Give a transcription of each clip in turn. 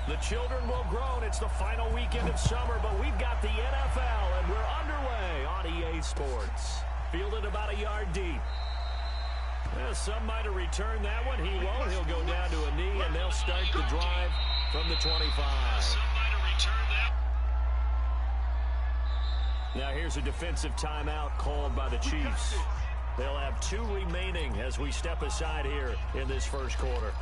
The children will grow, and it's the final weekend of summer, but we've got the NFL, and we're underway on EA Sports. Fielded about a yard deep. Well, some might have returned that one. He won't. He'll go down to a knee, and they'll start the drive from the 25. Some might have returned that. Now here's a defensive timeout called by the Chiefs. They'll have 2 remaining as we step aside here in this first quarter.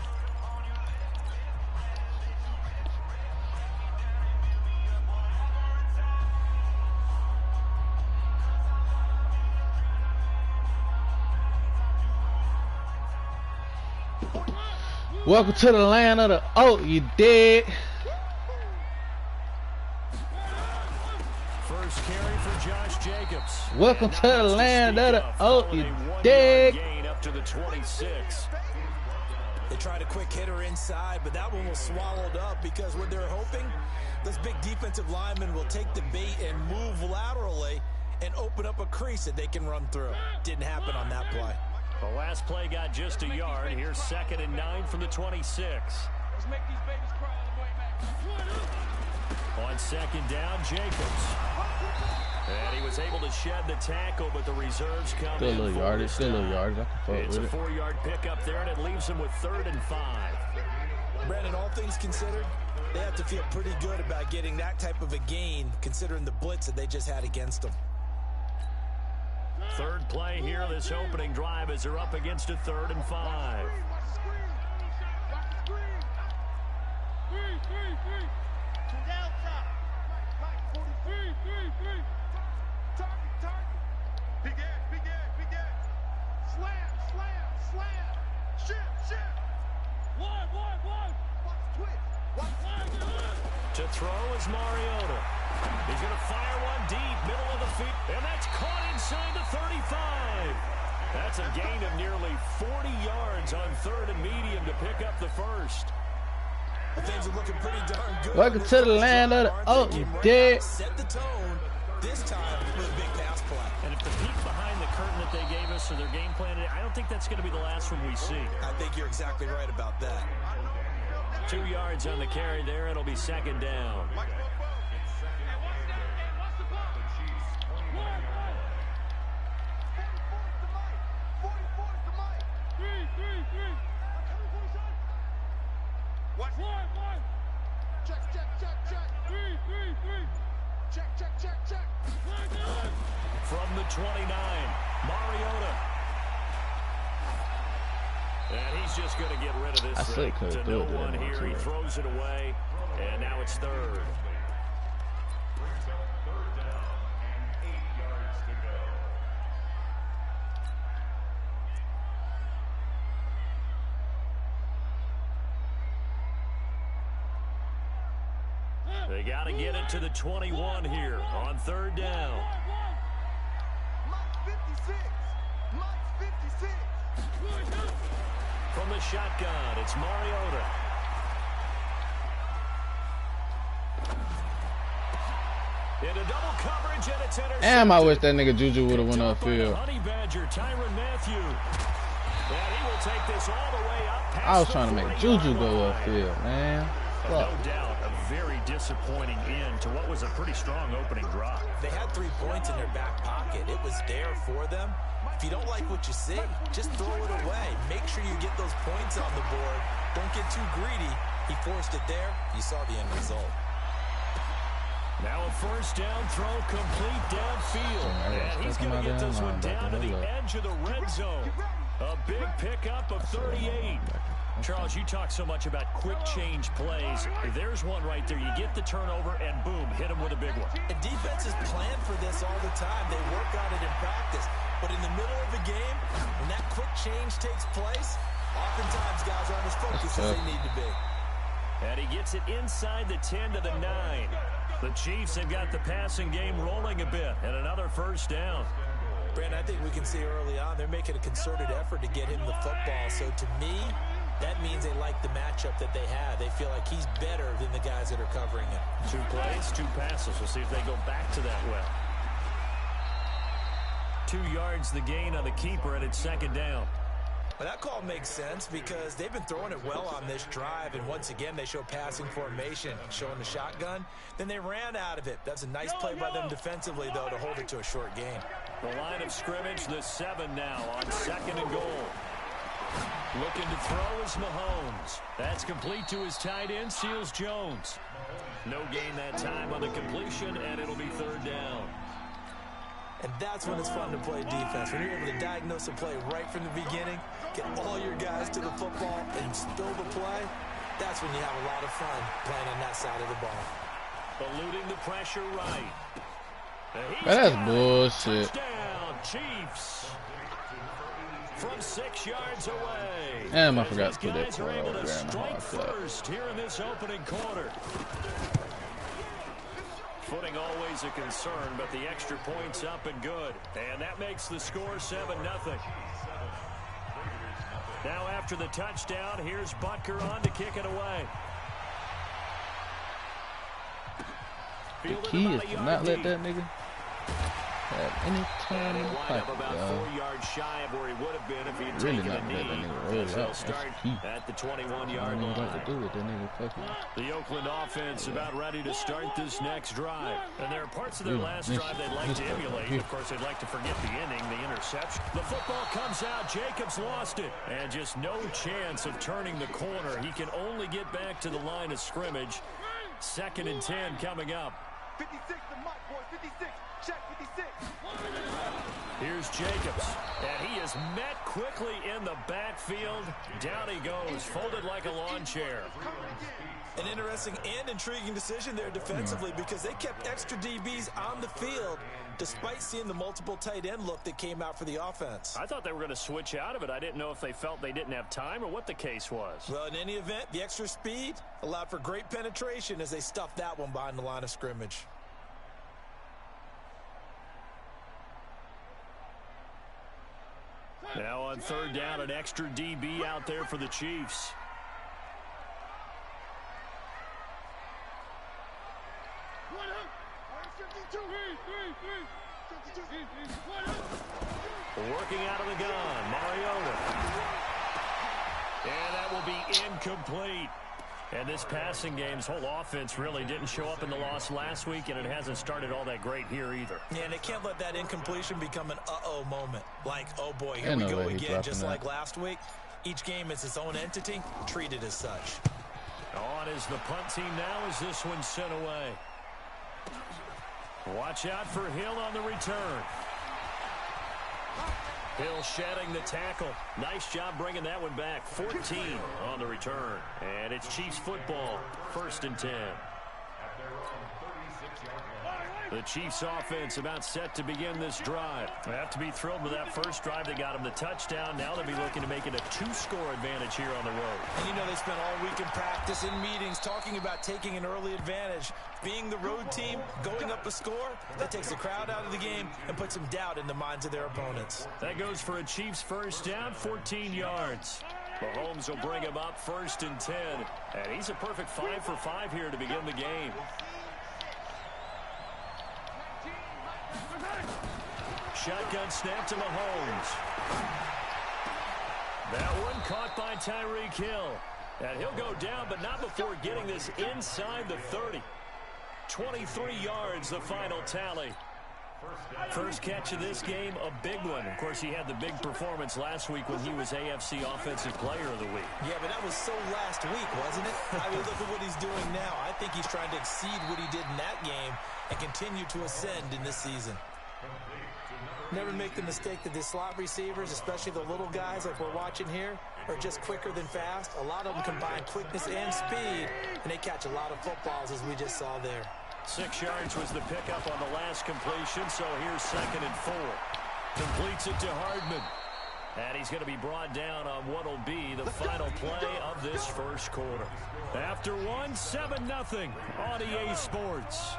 Welcome to the land of the you dead. First carry for Josh Jacobs. Welcome to the land of the you dead. Gain up to the 26. They tried a quick hitter inside, but that one was swallowed up because what they're hoping, this big defensive lineman will take the bait and move laterally and open up a crease that they can run through. Didn't happen on that play. The last play got just a yard. Here's 2nd and 9 from the 26. Let's make these babies cry all the way back. On 2nd down, Jacobs. And he was able to shed the tackle, but the reserves come Still a in. little yardage. Still a little yardage. I can fuck It's with a it. 4-yard pickup there, and it leaves him with 3rd and 5. Brandon, all things considered, they have to feel pretty good about getting that type of a gain, considering the blitz that they just had against them. 3rd play here, this opening drive, as they're up against a 3rd and 5. To throw is Mariota. He's going to fire one deep, middle of the field, and that's caught inside the 35. That's a gain of nearly 40 yards on 3rd and medium to pick up the first. Things are looking pretty darn good. Welcome to the land of the you dead. Set the tone this time with a big pass play. And if the peek behind the curtain that they gave us or their game plan, I don't think that's going to be the last one we see. I think you're exactly right about that. 2 yards on the carry there. It'll be 2nd down. From the 29, Mariota. And he's just going to get rid of this thing. To no one here. He throws it away, and now it's 3rd. They got to get it to the 21 here on 3rd down. From the shotgun, it's Mariota. Into double coverage, and it's intercepted. Damn, I wish that nigga Juju would have went upfield. Honey Badger, Tyrann Mathieu. And he will take this all the way up past I was trying to make Juju go upfield, man. No doubt, a very disappointing end to what was a pretty strong opening drive. They had 3 points in their back pocket. It was there for them. If you don't like what you see, just throw it away. Make sure you get those points on the board. Don't get too greedy. He forced it there. You saw the end result. Now a 1st down throw complete downfield. And he's going to get this one down to the edge of the red zone. A big pickup of 38. Charles, you talk so much about quick change plays. There's one right there. You get the turnover, and boom, hit him with a big one. And defenses plan for this all the time. They work on it in practice. But in the middle of the game, when that quick change takes place, oftentimes guys aren't as focused as they need to be. And he gets it inside the 10 to the 9. The Chiefs have got the passing game rolling a bit, and another 1st down. Brandon, I think we can see early on they're making a concerted effort to get him the football. So to me, that means they like the matchup that they have. They feel like he's better than the guys that are covering him. 2 plays, 2 passes. We'll see if they go back to that well. 2 yards the gain on the keeper, and it's 2nd down. Well, that call makes sense because they've been throwing it well on this drive, and once again, they show passing formation, showing the shotgun. Then they ran out of it. That's a nice play by them defensively, though, to hold it to a short gain. The line of scrimmage, the 7 now on 2nd and goal. Looking to throw is Mahomes. That's complete to his tight end, Seals Jones. No gain that time on the completion, and it'll be 3rd down. And that's when it's fun to play defense. When you're able to diagnose a play right from the beginning, get all your guys to the football, and spill the play, that's when you have a lot of fun playing on that side of the ball. Eluding the pressure right. That's bullshit. Touchdown, Chiefs. From 6 yards away. Damn, I forgot to put that These guys are able to strike program. first here in this opening quarter. Footing always a concern, but the extra point's up and good. And that makes the score 7-0. Now after the touchdown, here's Butker on to kick it away. The key is to not let that nigga have any time in the pocket, about 4 yards shy of where he would have been if he had really taken not a let that knee. nigga roll out. That's the key. At the 21-yard I don't know line. what to do with that nigga fucking. The Oakland offense about ready to start this next drive. And there are parts of their last drive they'd like to emulate. Of course, they'd like to forget the inning, the interception. The football comes out. Jacobs lost it. And just no chance of turning the corner. He can only get back to the line of scrimmage. 2nd and 10 coming up. 56 to Mike, boy. 56. Check 56. Here's Jacobs, and he is met quickly in the backfield. Down he goes, folded like a lawn chair. An interesting and intriguing decision there defensively because they kept extra DBs on the field despite seeing the multiple tight end look that came out for the offense. I thought they were going to switch out of it. I didn't know if they felt they didn't have time or what the case was. Well, in any event, the extra speed allowed for great penetration as they stuffed that one behind the line of scrimmage. Now on 3rd down, an extra DB out there for the Chiefs. Working out of the gun, Mariota. And that will be incomplete. And this passing game's whole offense really didn't show up in the loss last week, and it hasn't started all that great here either. Yeah, and they can't let that incompletion become an uh-oh moment. Like, oh boy, here we go again, just like last week. Each game is its own entity, treated as such. On is the punt team now as this one's sent away. Watch out for Hill on the return. Hill shedding the tackle. Nice job bringing that one back. 14 on the return. And it's Chiefs football. 1st and 10. The Chiefs offense about set to begin this drive. They have to be thrilled with that first drive. They got them the touchdown. Now they'll be looking to make it a 2-score advantage here on the road. And you know they spent all week in practice, in meetings, talking about taking an early advantage. Being the road team, going up a score, that takes the crowd out of the game and puts some doubt in the minds of their opponents. That goes for a Chiefs first down, 14 yards. Mahomes will bring him up 1st and 10. And he's a perfect 5 for 5 here to begin the game. Shotgun snap to Mahomes. That one caught by Tyreek Hill. And he'll go down, but not before getting this inside the 30. 23 yards, the final tally. First catch of this game, a big one. Of course, he had the big performance last week when he was AFC Offensive Player of the Week. Yeah, but that was so last week, wasn't it? I mean, look at what he's doing now. I think he's trying to exceed what he did in that game and continue to ascend in this season. Never make the mistake that the slot receivers, especially the little guys like we're watching here, are just quicker than fast. A lot of them combine quickness and speed, and they catch a lot of footballs, as we just saw there. 6 yards was the pickup on the last completion, so here's 2nd and 4. Completes it to Hardman. And he's going to be brought down on what will be the final play of this first quarter. After one, 7-0 on EA Sports.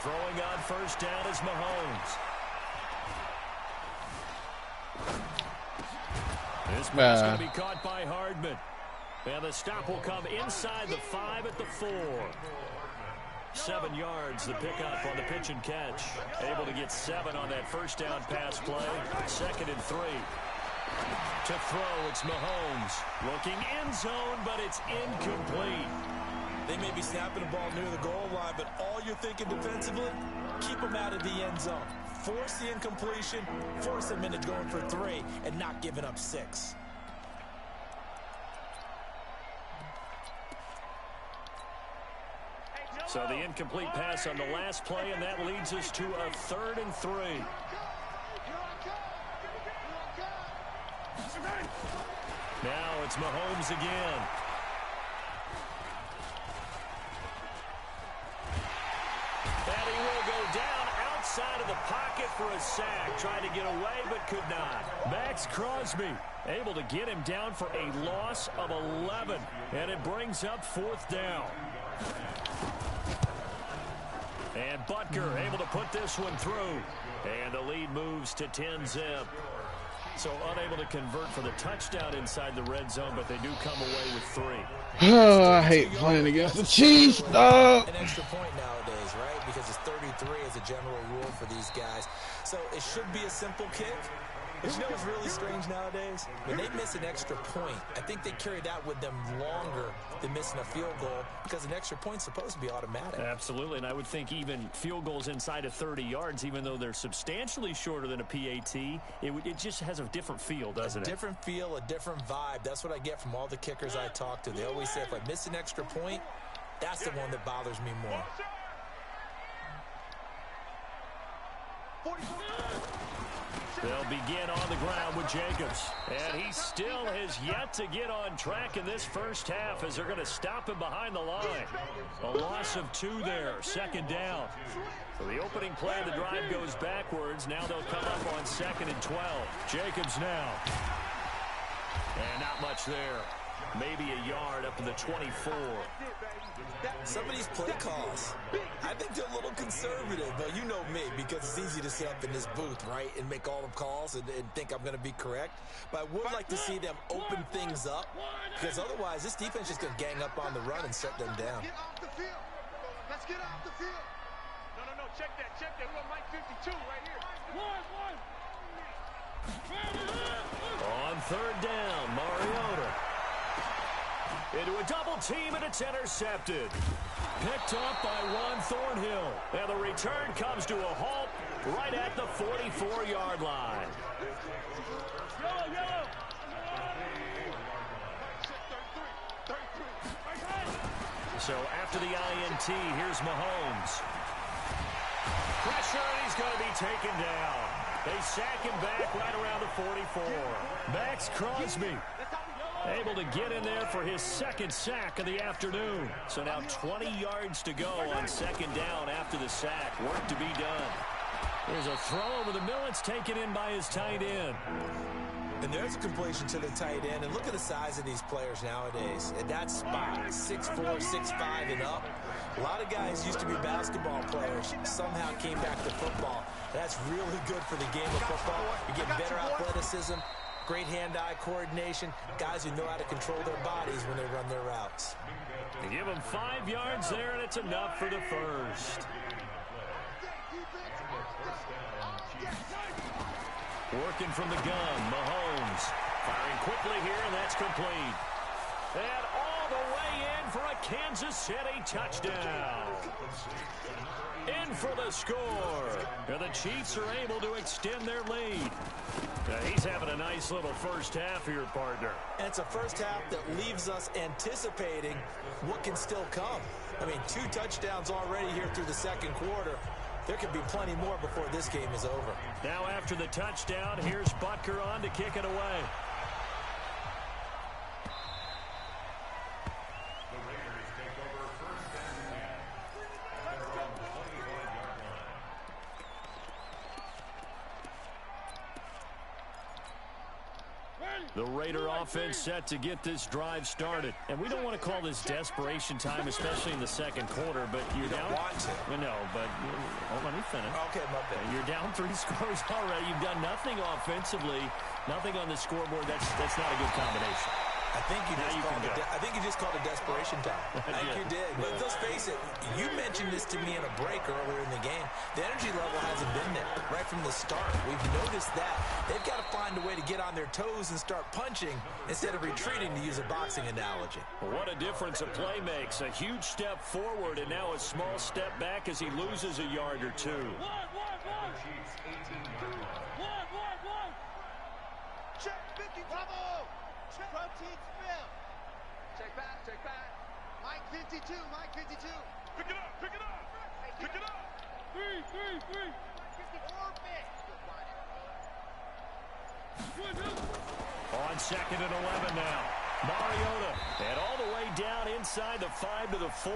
Throwing on first down is Mahomes. This one's going to be caught by Hardman. And the stop will come inside the 5 at the 4. 7 yards, the pickup on the pitch and catch. Able to get 7 on that first down pass play. 2nd and 3. To throw, it's Mahomes. Looking end zone, but it's incomplete. They may be snapping the ball near the goal line, but all you're thinking defensively, keep them out of the end zone. Force the incompletion, force them into going for 3, and not giving up 6. So the incomplete pass on the last play, and that leads us to a 3rd and 3. Now it's Mahomes again. And he will go down outside of the pocket for a sack. Trying to get away, but could not. Max Crosby able to get him down for a loss of 11. And it brings up 4th down. And Butker able to put this one through. And the lead moves to 10-zip. So unable to convert for the touchdown inside the red zone, but they do come away with 3. Oh, I hate playing against the Chiefs, dog. An extra point nowadays, right? Because it's 33 as a general rule for these guys. So it should be a simple kick. But you know what's really strange nowadays? When they miss an extra point, I think they carry that with them longer than missing a field goal because an extra point's supposed to be automatic. Absolutely, and I would think even field goals inside of 30 yards, even though they're substantially shorter than a PAT, it just has a different feel, doesn't it? A different feel, a different vibe. That's what I get from all the kickers I talk to. They always say if I miss an extra point, that's the one that bothers me more. They'll begin on the ground with Jacobs. And he still has yet to get on track in this first half as they're going to stop him behind the line. A loss of 2 there, 2nd down. So the opening play of the drive goes backwards. Now they'll come up on 2nd and 12. Jacobs now. And not much there. Maybe a yard up to the 24. Some of these play calls, I think they're a little conservative, but you know me, because it's easy to sit up in this booth, right, and make all the calls and think I'm going to be correct. But I would like to see them open things up, because otherwise this defense is going to gang up on the run and shut them down. Let's get off the field. No, check that. We're on Mike 52 right here. On 3rd down, Mariota. Into a double team, and it's intercepted. Picked up by Juan Thornhill. And the return comes to a halt right at the 44-yard line. So after the INT, here's Mahomes. Pressure, and he's going to be taken down. They sack him back right around the 44. Max Crosby able to get in there for his 2nd sack of the afternoon. So now 20 yards to go on 2nd down after the sack. Work to be done. There's a throw over the middle. It's taken in by his tight end. And there's a completion to the tight end. And look at the size of these players nowadays. At that spot, 6'4", 6'5", and up. A lot of guys used to be basketball players. Somehow came back to football. That's really good for the game of football. You get better athleticism, great hand-eye coordination, guys who know how to control their bodies when they run their routes. They give them 5 yards there, and it's enough for the first. Working from the gun, Mahomes. Firing quickly here, and that's complete. And all the way in for a Kansas City touchdown. In for the score. And the Chiefs are able to extend their lead. Now he's having a nice little first half here, partner. And it's a first half that leaves us anticipating what can still come. I mean, 2 touchdowns already here through the 2nd quarter. There could be plenty more before this game is over. Now after the touchdown, here's Butker on to kick it away. The Raider offense set to get this drive started. And we don't want to call this desperation time, especially in the 2nd quarter, but you're down. Want to. No, but let me finish. Okay, my bad. You're down 3 scores already. You've done nothing offensively, nothing on the scoreboard. That's not a good combination. I think you just called a desperation time. I think you did. But let's face it, you mentioned this to me in a break earlier in the game. The energy level hasn't been there right from the start. We've noticed that. They've got to find a way to get on their toes and start punching instead of retreating, to use a boxing analogy. What a difference a play makes. A huge step forward and now a small step back as he loses a yard or two. Check, Vicky, bravo! Check. Protein spill. Check back, check back. Mike 52, Mike 52. Pick it up, pick it up. Pick it up. Three. 54 On 2nd and 11 now. Mariota, and all the way down inside the 5 to the 4.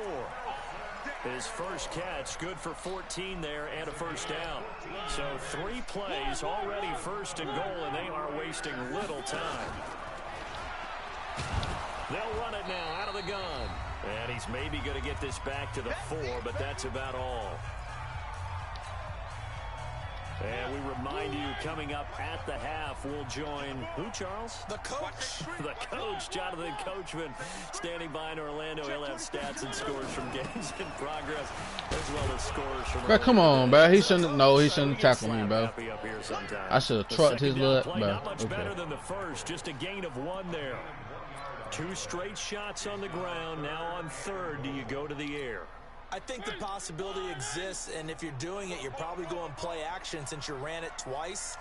His first catch, good for 14 there and a first down. So 3 plays, already 1st and goal, and they are wasting little time. They'll run it now out of the gun. And he's maybe going to get this back to the 4, but that's about all. And we remind you, coming up at the half, we'll join who, Charles? The coach. The coach, Jonathan Coachman, standing by in Orlando. He'll have stats and scores from games in progress, as well as scores from... Bro, come on, bro. He shouldn't have tackled me, bro. I should have trucked his leg, bro. Not much better than the first, just a gain of 1 there. 2 straight shots on the ground. Now on 3rd, do you go to the air? I think the possibility exists, and if you're doing it, you're probably going play action since you ran it twice.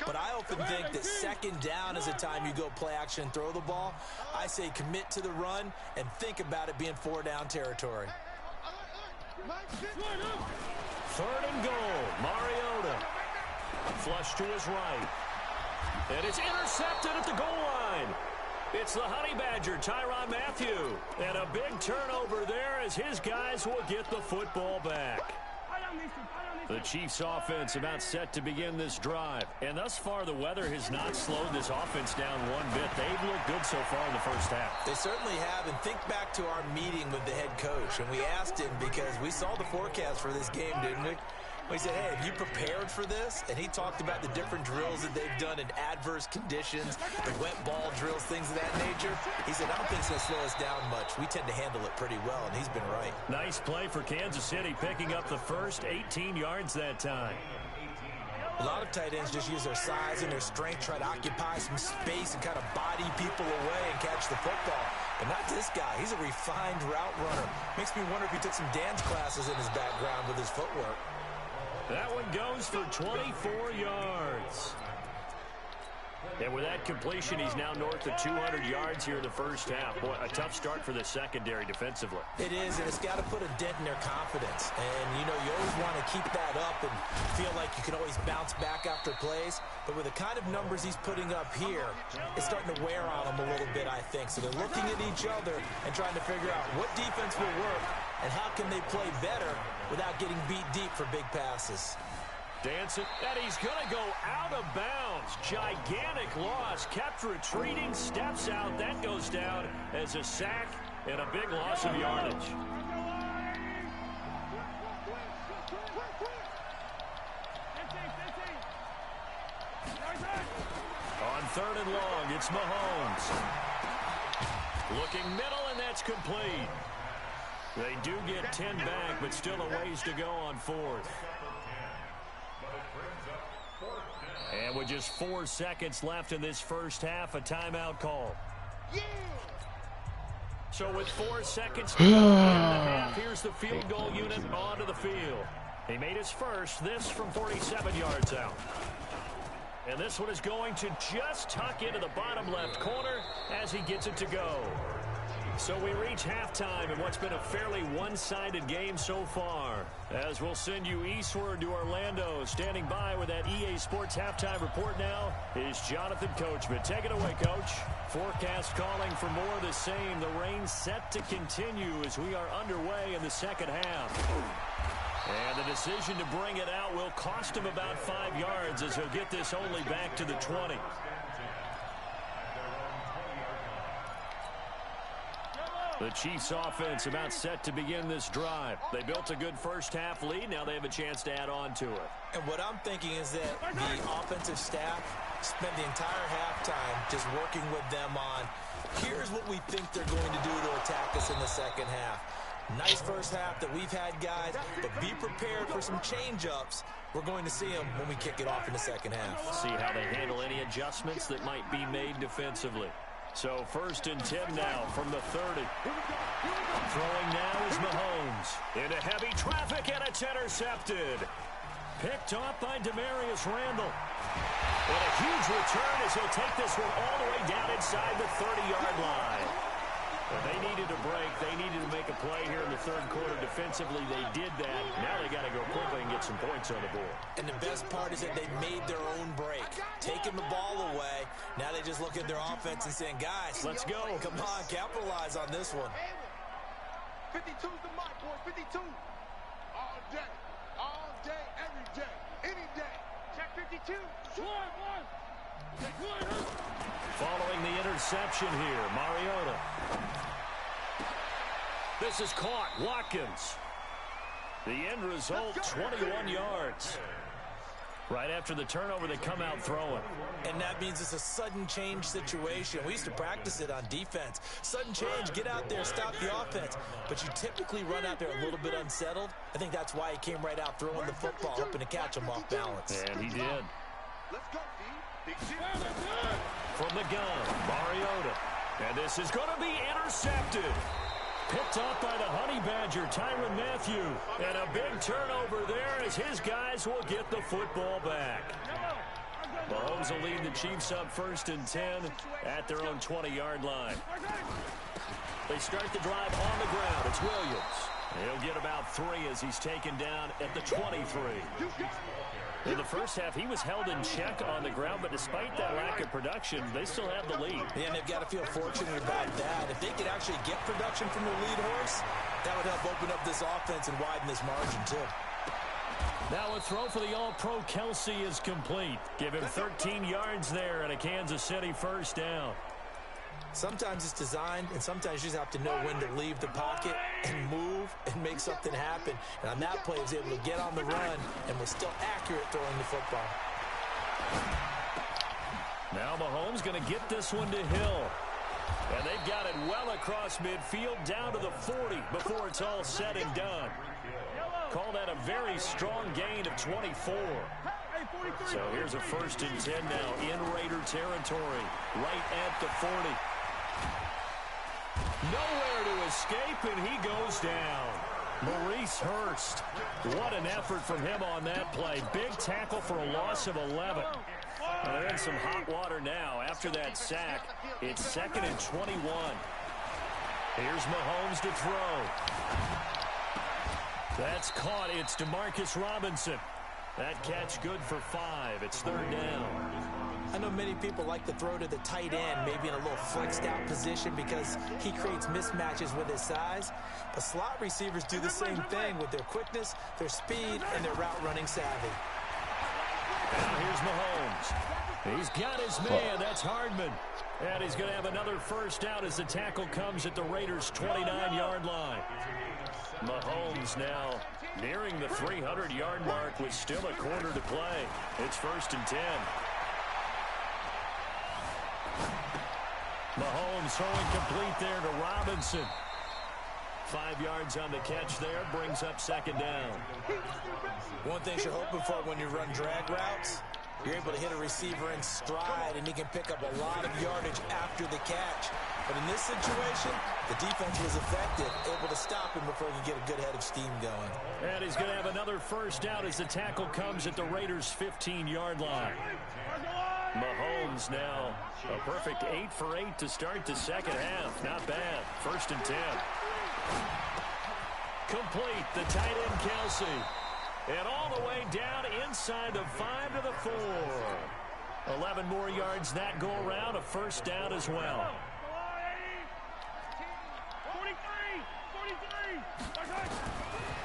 But I often think that 2nd down is the time you go play action and throw the ball. I say commit to the run and think about it being 4-down territory. 3rd and goal. Mariota. Flush to his right. And it's intercepted at the goal line. It's the Honey Badger, Tyrann Mathieu. And a big turnover there as his guys will get the football back. The Chiefs offense about set to begin this drive. And thus far, the weather has not slowed this offense down one bit. They've looked good so far in the first half. They certainly have. And think back to our meeting with the head coach. And we asked him, because we saw the forecast for this game, didn't we? We said, hey, have you prepared for this? And he talked about the different drills that they've done in adverse conditions, the wet ball drills, things of that nature. He said, I don't think it's going to slow us down much. We tend to handle it pretty well, and he's been right. Nice play for Kansas City, picking up the first 18 yards that time. A lot of tight ends just use their size and their strength, try to occupy some space and kind of body people away and catch the football. But not this guy. He's a refined route runner. Makes me wonder if he took some dance classes in his background with his footwork. That one goes for 24 yards. And with that completion, he's now north of 200 yards here in the first half. Boy, a tough start for the secondary defensively. It is, and it's got to put a dent in their confidence. And, you know, you always want to keep that up and feel like you can always bounce back after plays. But with the kind of numbers he's putting up here, it's starting to wear on them a little bit, I think. So they're looking at each other and trying to figure out what defense will work and how can they play better without getting beat deep for big passes. Dancing, and he's going to go out of bounds. Gigantic loss, kept retreating, steps out. That goes down as a sack and a big loss of yardage. On 3rd and long, it's Mahomes. Looking middle, and that's complete. They do get 10 back, but still a ways to go on 4th. And with just 4 seconds left in this first half, a timeout call. Yeah. So with 4 seconds to go in the half, here's the field goal unit onto the field. He made his first, this from 47 yards out. And this one is going to just tuck into the bottom left corner as he gets it to go. So we reach halftime in what's been a fairly one-sided game so far. As we'll send you eastward to Orlando. Standing by with that EA Sports halftime report now is Jonathan Coachman. Take it away, Coach. Forecast calling for more of the same. The rain set to continue as we are underway in the second half. And the decision to bring it out will cost him about 5 yards as he'll get this only back to the 20. The Chiefs offense about set to begin this drive. They built a good first half lead. Now they have a chance to add on to it. And what I'm thinking is that the offensive staff spent the entire halftime just working with them on, here's what we think they're going to do to attack us in the second half. Nice first half that we've had, guys, but be prepared for some change-ups. We're going to see them when we kick it off in the second half. See how they handle any adjustments that might be made defensively. So 1st and 10 now from the 30. Throwing now is Mahomes. Into heavy traffic, and it's intercepted. Picked off by Demarius Randall. And a huge return as he'll take this one all the way down inside the 30-yard line. Well, they needed a break. They needed to make a play here in the third quarter. Defensively, they did that. Now they got to go quickly and get some points on the board. And the best part is that they made their own break, taking the ball away. Now they just look at their offense and saying, guys, let's go. Come on, capitalize on this one. 52's the mark, boys. 52. All day, every day, any day. Check 52. One. Following the interception here, Mariota. This is caught. Watkins. The end result, 21 yards. Right after the turnover, they come out throwing. And that means it's a sudden change situation. We used to practice it on defense. Sudden change, get out there, stop the offense. But you typically run out there a little bit unsettled. I think that's why he came right out throwing the football, hoping to catch him off balance. And he did. Let's go, D. From the gun, Mariota. And this is going to be intercepted. Picked up by the Honey Badger, Tyrann Mathieu. And a big turnover there as his guys will get the football back. Mahomes will lead the Chiefs up 1st and 10 at their own 20-yard line. They start the drive on the ground. It's Williams. He'll get about 3 as he's taken down at the 23. In the first half, he was held in check on the ground, but despite that lack of production, they still have the lead. Yeah, and they've got to feel fortunate about that. If they could actually get production from their lead horse, that would help open up this offense and widen this margin, too. Now a throw for the All-Pro Kelsey is complete. Give him 13 yards there and a Kansas City first down. Sometimes it's designed, and sometimes you just have to know when to leave the pocket and move and make something happen. And on that play, he was able to get on the run and was still accurate throwing the football. Now Mahomes going to get this one to Hill. And they've got it well across midfield down to the 40 before it's all said and done. Call that a very strong gain of 24. So here's a 1st and 10 now in Raider territory, right at the 40. Nowhere to escape, and he goes down. Maurice Hurst. What an effort from him on that play. Big tackle for a loss of 11. They're in some hot water now. After that sack, it's 2nd and 21. Here's Mahomes to throw. That's caught. It's Demarcus Robinson. That catch good for 5. It's 3rd down. I know many people like to throw to the tight end, maybe in a little flexed out position because he creates mismatches with his size. But slot receivers do the same thing with their quickness, their speed, and their route running savvy. Now here's Mahomes. He's got his man. That's Hardman. And he's going to have another first down as the tackle comes at the Raiders' 29-yard line. Mahomes now nearing the 300-yard mark with still a quarter to play. It's 1st and 10. Mahomes throwing complete there to Robinson. 5 yards on the catch there, brings up 2nd down. One thing you're hoping for when you run drag routes, you're able to hit a receiver in stride, and he can pick up a lot of yardage after the catch. But in this situation, the defense was effective, able to stop him before he could get a good head of steam going. And he's going to have another first down as the tackle comes at the Raiders' 15-yard line. Mahomes now a perfect 8 for 8 to start the second half. Not bad. 1st and 10. Complete. The tight end, Kelsey. And all the way down inside the 5 to the 4. 11 more yards that go around. A first down as well. 43.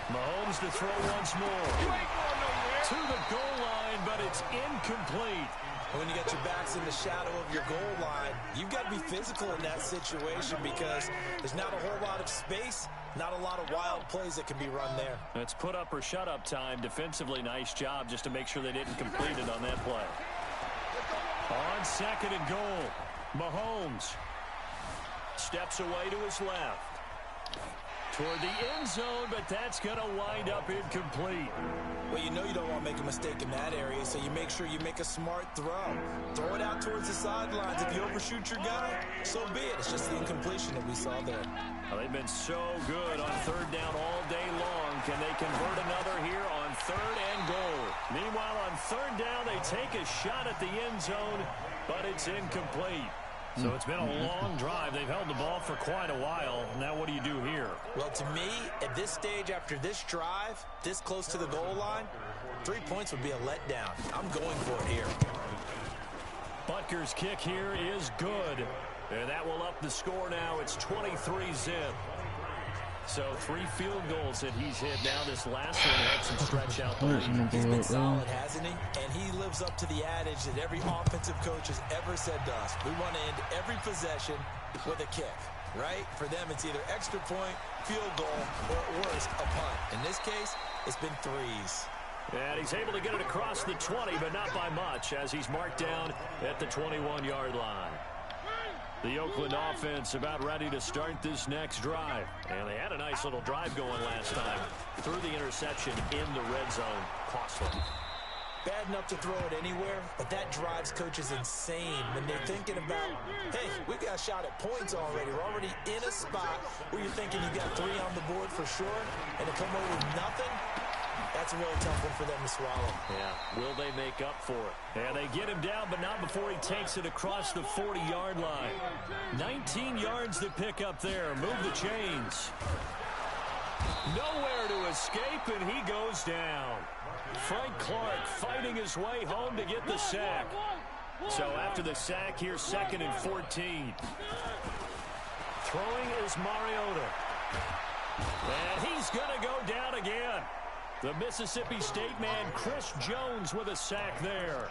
Mahomes to throw once more. to the goal line, but it's incomplete. When you got your backs in the shadow of your goal line, you've got to be physical in that situation because there's not a whole lot of space, not a lot of wild plays that can be run there. It's put up or shut up time. Defensively, nice job just to make sure they didn't complete it on that play. On 2nd and goal, Mahomes steps away to his left. Toward the end zone, but that's going to wind up incomplete. Well, you know you don't want to make a mistake in that area, so you make sure you make a smart throw. Throw it out towards the sidelines. If you overshoot your guy, so be it. It's just the incompletion that we saw there. Well, they've been so good on 3rd down all day long. Can they convert another here on 3rd and goal? Meanwhile, on 3rd down, they take a shot at the end zone, but it's incomplete. So it's been a long drive. They've held the ball for quite a while. Now what do you do here? Well, to me, at this stage, after this drive, this close to the goal line, 3 points would be a letdown. I'm going for it here. Butker's kick here is good. And that will up the score now. It's 23-zip. So 3 field goals that he's hit now. This last one had some stretch out the lead. He's been solid, hasn't he? And he lives up to the adage that every offensive coach has ever said to us. We want to end every possession with a kick, right? For them, it's either extra point, field goal, or at worst, a punt. In this case, it's been 3s. And he's able to get it across the 20, but not by much, as he's marked down at the 21-yard line. The Oakland offense about ready to start this next drive. And they had a nice little drive going last time. Threw the interception in the red zone. Costly. Bad enough to throw it anywhere, but that drives coaches insane when they're thinking about, hey, we got a shot at points already. We're already in a spot where you're thinking you got 3 on the board for sure, and to come away with nothing, that's a really tough one for them to swallow. Yeah, will they make up for it? And they get him down, but not before he takes it across the 40-yard line. 19 yards to pick up there. Move the chains. Nowhere to escape, and he goes down. Frank Clark fighting his way home to get the sack. So after the sack, here's 2nd and 14. Throwing is Mariota. And he's going to go down again. The Mississippi State man, Chris Jones, with a sack there.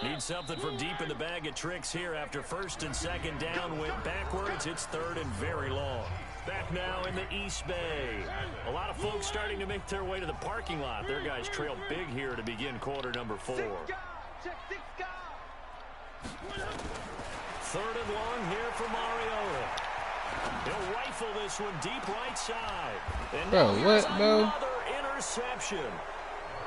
Need something from deep in the bag of tricks here after 1st and 2nd down. Went backwards. It's 3rd and very long. Back now in the East Bay. A lot of folks starting to make their way to the parking lot. Their guys trail big here to begin quarter number 4. 3rd and long here for Mariota. He'll rifle this one deep right side. And bro, what, bro? Another interception.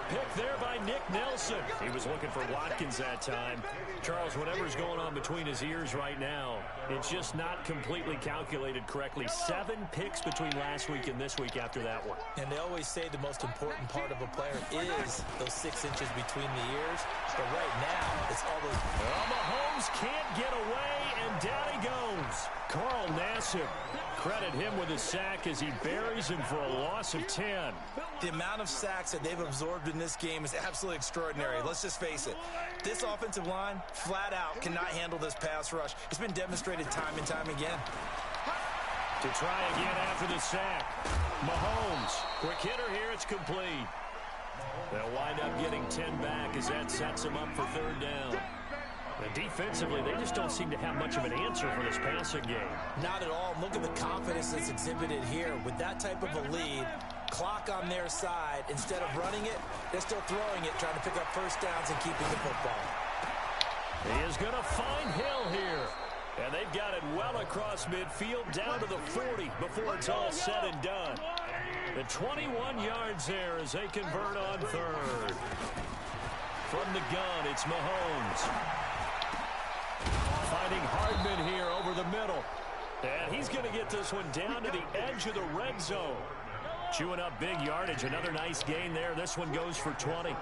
Pick there by Nick Nelson. He was looking for Watkins that time. Charles, whatever's going on between his ears right now, it's just not completely calculated correctly. 7 picks between last week and this week after that one. And they always say the most important part of a player is those 6 inches between the ears. But right now, it's all those... Well, Mahomes can't get away, and down he goes. Carl Nassib. Credit him with a sack as he buries him for a loss of 10. The amount of sacks that they've absorbed in this game is absolutely extraordinary. Let's just face it. This offensive line, flat out, cannot handle this pass rush. It's been demonstrated time and time again. To try again after the sack. Mahomes. Quick hitter here. It's complete. They'll wind up getting 10 back as that sets them up for 3rd down. And defensively, they just don't seem to have much of an answer for this passing game. Not at all. Look at the confidence that's exhibited here. With that type of a lead, clock on their side, instead of running it, they're still throwing it, trying to pick up 1st downs and keeping the football. He is going to find Hill here. And they've got it well across midfield, down to the 40 before it's all said and done. The 21 yards there as they convert on 3rd. From the gun, it's Mahomes. Finding Hardman here over the middle. And he's going to get this one down to the edge of the red zone. Chewing up big yardage. Another nice gain there. This one goes for 20.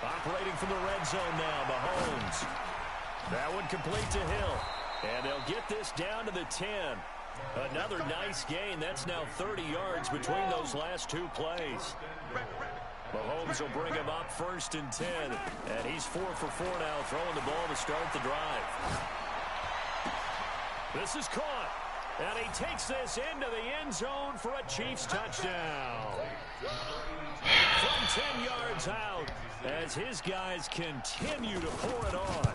Operating from the red zone now, Mahomes. That one complete to Hill. And they'll get this down to the 10. Another nice gain. That's now 30 yards between those last 2 plays. Mahomes will bring him up 1st and 10. And he's 4 for 4 now, throwing the ball to start the drive. This is caught. And he takes this into the end zone for a Chiefs touchdown. From 10 yards out, as his guys continue to pour it on.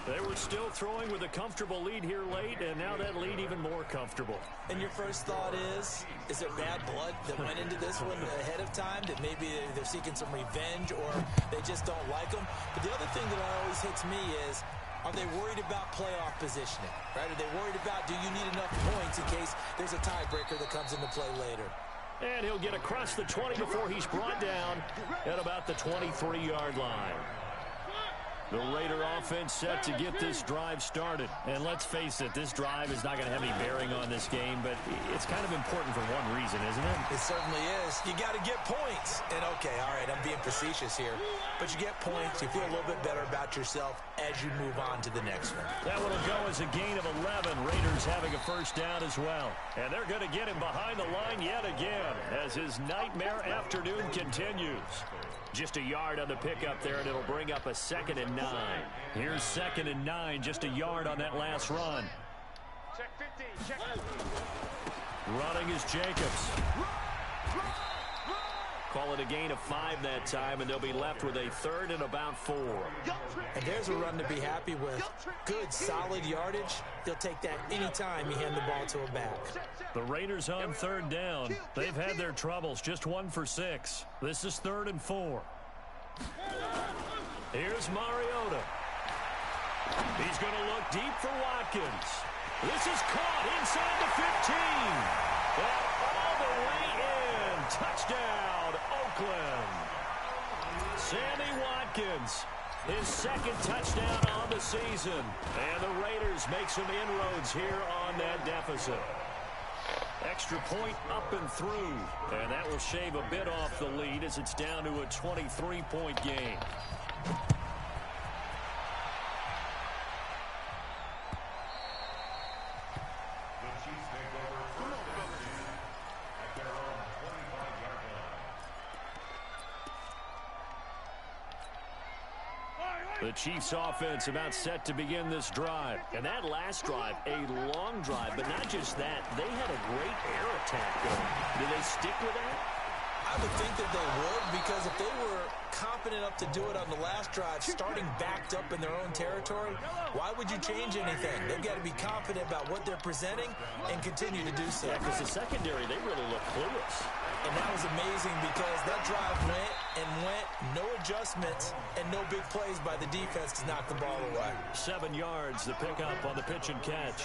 They were still throwing with a comfortable lead here late, and now that lead even more comfortable. And your first thought is there bad blood that went into this one ahead of time, that maybe they're seeking some revenge or they just don't like them? But the other thing that always hits me is, are they worried about playoff positioning, right? Are they worried about, do you need enough points in case there's a tiebreaker that comes into play later? And he'll get across the 20 before he's brought down at about the 23-yard line. The Raider offense set to get this drive started. And let's face it, this drive is not going to have any bearing on this game, but it's kind of important for one reason, isn't it? It certainly is. You got to get points. And, okay, all right, I'm being facetious here. But you get points, you feel a little bit better about yourself as you move on to the next one. That one will go as a gain of 11. Raiders having a first down as well. And they're going to get him behind the line yet again as his nightmare afternoon continues. Just a yard on the pickup there, and it'll bring up a 2nd and 9. Here's 2nd and 9, just a yard on that last run. Check 15, check. Running is Jacobs. Call it a gain of 5 that time, and they'll be left with a 3rd and about 4. And there's a run to be happy with. Good, solid yardage. They'll take that anytime you hand the ball to a back. The Raiders on 3rd down. They've had their troubles, just 1 for 6. This is 3rd and 4. Here's Mariota. He's going to look deep for Watkins. This is caught inside the 15. And all the way in. Touchdown, Oakland. Sammy Watkins, his 2nd touchdown on the season. And the Raiders make some inroads here on that deficit. Extra point up and through. And that will shave a bit off the lead as it's down to a 23-point game. The Chiefs offense about set to begin this drive. And that last drive, a long drive, but not just that. They had a great air attack going. Do they stick with that? I would think that they would, because if they were confident enough to do it on the last drive, starting backed up in their own territory, why would you change anything? They've got to be confident about what they're presenting and continue to do so. Yeah, because the secondary, they really look clueless. And that was amazing because that drive went and went, no adjustments, and no big plays by the defense to knock the ball away. 7 yards, the pickup on the pitch and catch.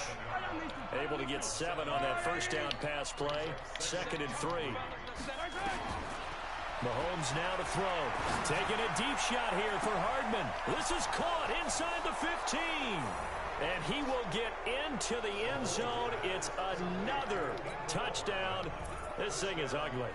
Able to get 7 on that first down pass play. 2nd and 3. Mahomes now to throw. Taking a deep shot here for Hardman. This is caught inside the 15. And he will get into the end zone. It's another touchdown. This thing is ugly.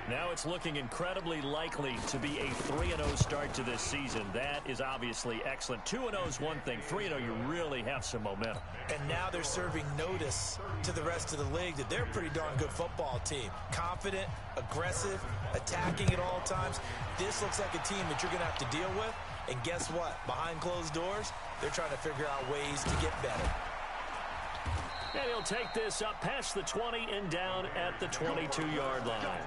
Now it's looking incredibly likely to be a 3-0 start to this season. That is obviously excellent. 2-0 is one thing. 3-0, you really have some momentum. And now they're serving notice to the rest of the league that they're a pretty darn good football team. Confident, aggressive, attacking at all times. This looks like a team that you're going to have to deal with. And guess what? Behind closed doors, they're trying to figure out ways to get better. And he'll take this up past the 20 and down at the 22-yard line.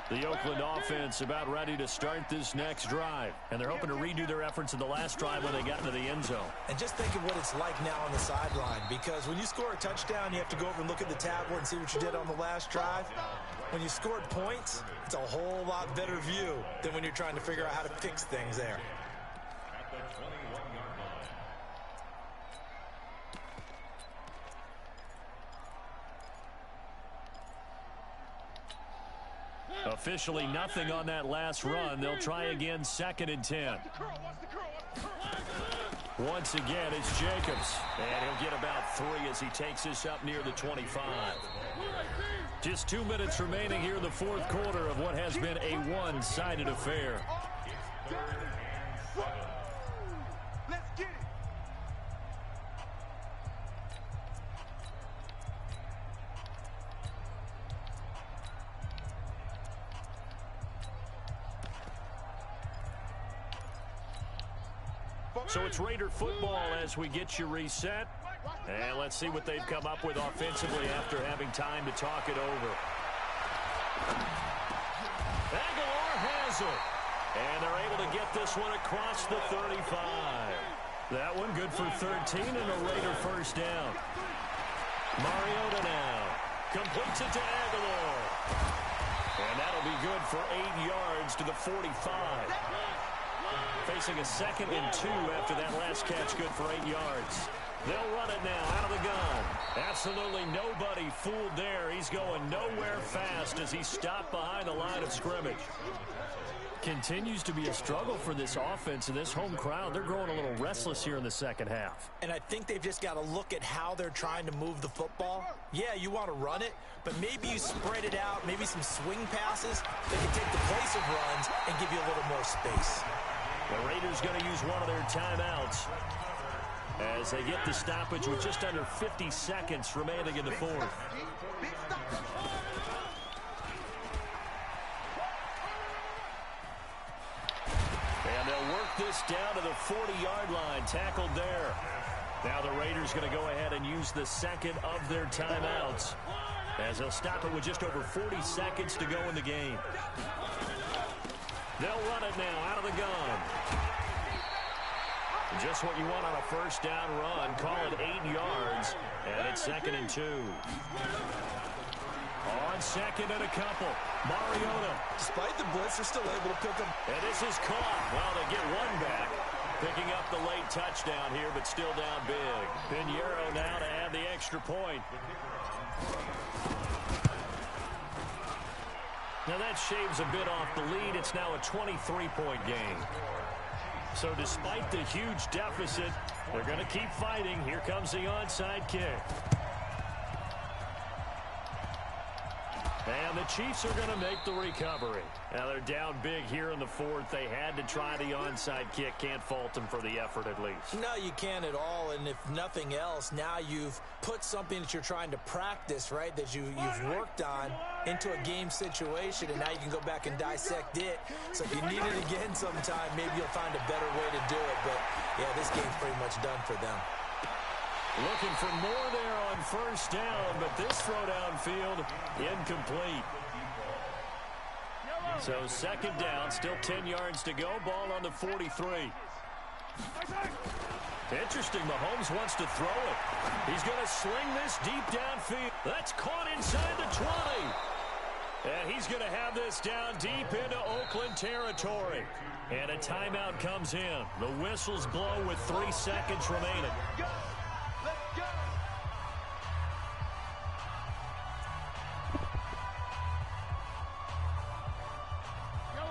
The Oakland offense about ready to start this next drive. And they're hoping to redo their efforts in the last drive when they got into the end zone. And just think of what it's like now on the sideline, because when you score a touchdown, you have to go over and look at the tablet and see what you did on the last drive. When you scored points, it's a whole lot better view than when you're trying to figure out how to fix things there. Officially nothing on that last run. They'll try again, 2nd and 10. Once again, it's Jacobs. And he'll get about 3 as he takes this up near the 25. Just 2 minutes remaining here in the 4th quarter of what has been a one-sided affair. Let's get it. So it's Raider football as we get you reset. And let's see what they've come up with offensively after having time to talk it over. Aguilar has it. And they're able to get this one across the 35. That one good for 13 and a Raider first down. Mariota now completes it to Aguilar. And that'll be good for 8 yards to the 45. Facing a 2nd and 2 after that last catch, good for 8 yards. They'll run it now out of the gun. Absolutely nobody fooled there. He's going nowhere fast as he stopped behind the line of scrimmage. Continues to be a struggle for this offense and this home crowd. They're growing a little restless here in the second half. And I think they've just got to look at how they're trying to move the football. Yeah, you want to run it, but maybe you spread it out, maybe some swing passes that can take the place of runs and give you a little more space. The Raiders going to use one of their timeouts as they get the stoppage with just under 50 seconds remaining in the fourth. And they'll work this down to the 40-yard line, tackled there. Now the Raiders going to go ahead and use the second of their timeouts as they'll stop it with just over 40 seconds to go in the game. They'll run it now out of the gun. Just what you want on a first down run. Call it 8 yards, and it's 2nd and 2. On 2nd and a couple, Mariota. Despite the blitz, they're still able to pick up. And this is caught. Well, they get one back. Picking up the late touchdown here, but still down big. Pinheiro now to add the extra point. Now that shaves a bit off the lead. It's now a 23-point game. So despite the huge deficit, they're going to keep fighting. Here comes the onside kick. And the Chiefs are going to make the recovery. Now they're down big here in the fourth. They had to try the onside kick. Can't fault them for the effort at least. No, you can't at all. And if nothing else, now you've put something that you're trying to practice, right, that you've worked on into a game situation, and now you can go back and dissect it. So if you need it again sometime, maybe you'll find a better way to do it. But, yeah, this game's pretty much done for them. Looking for more there on first down, but this throw downfield incomplete. So 2nd down, still 10 yards to go. Ball on the 43. Interesting, Mahomes wants to throw it. He's going to sling this deep downfield. That's caught inside the 20. And he's going to have this down deep into Oakland territory. And a timeout comes in. The whistles blow with 3 seconds remaining.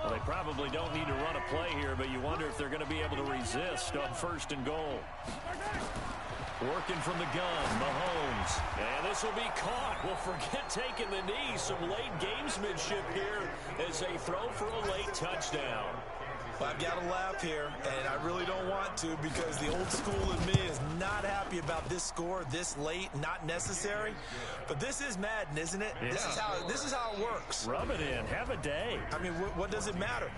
Well, they probably don't need to run a play here, but you wonder if they're going to be able to resist on 1st and goal. Working from the gun, Mahomes. And this will be caught. Well, forget taking the knee. Some late gamesmanship here as they throw for a late touchdown. Well, I've got to laugh here, and I really don't want to because the old school in me is not happy about this score this late, not necessary. But this is Madden, isn't it? Yeah. This is how it works. Rub it in. Have a day. I mean, what does it matter?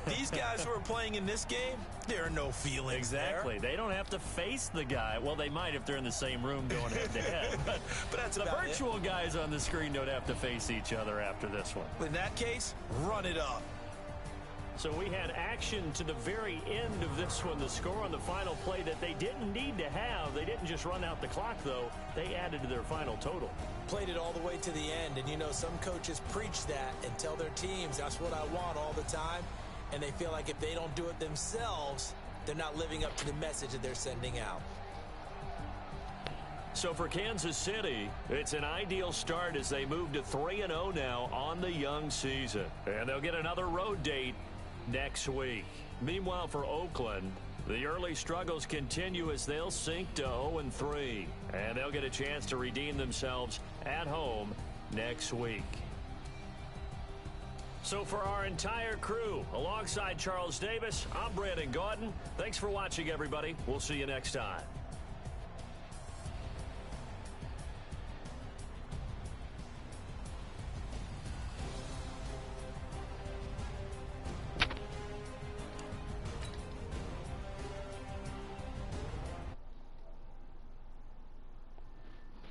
These guys who are playing in this game, there are no feelings exactly. There. They don't have to face the guy. Well, they might if they're in the same room going head-to-head. But that's the virtual guys on the screen don't have to face each other after this one. In that case, run it up. So we had action to the very end of this one. The score on the final play that they didn't need to have. They didn't just run out the clock, though. They added to their final total. Played it all the way to the end. And, you know, some coaches preach that and tell their teams, that's what I want all the time. And they feel like if they don't do it themselves, they're not living up to the message that they're sending out. So for Kansas City, it's an ideal start as they move to 3-0 now on the young season. And they'll get another road date next week. Meanwhile, for Oakland, the early struggles continue as they'll sink to 0-3. And they'll get a chance to redeem themselves at home next week. So for our entire crew, alongside Charles Davis, I'm Brandon Gaudin. Thanks for watching, everybody. We'll see you next time.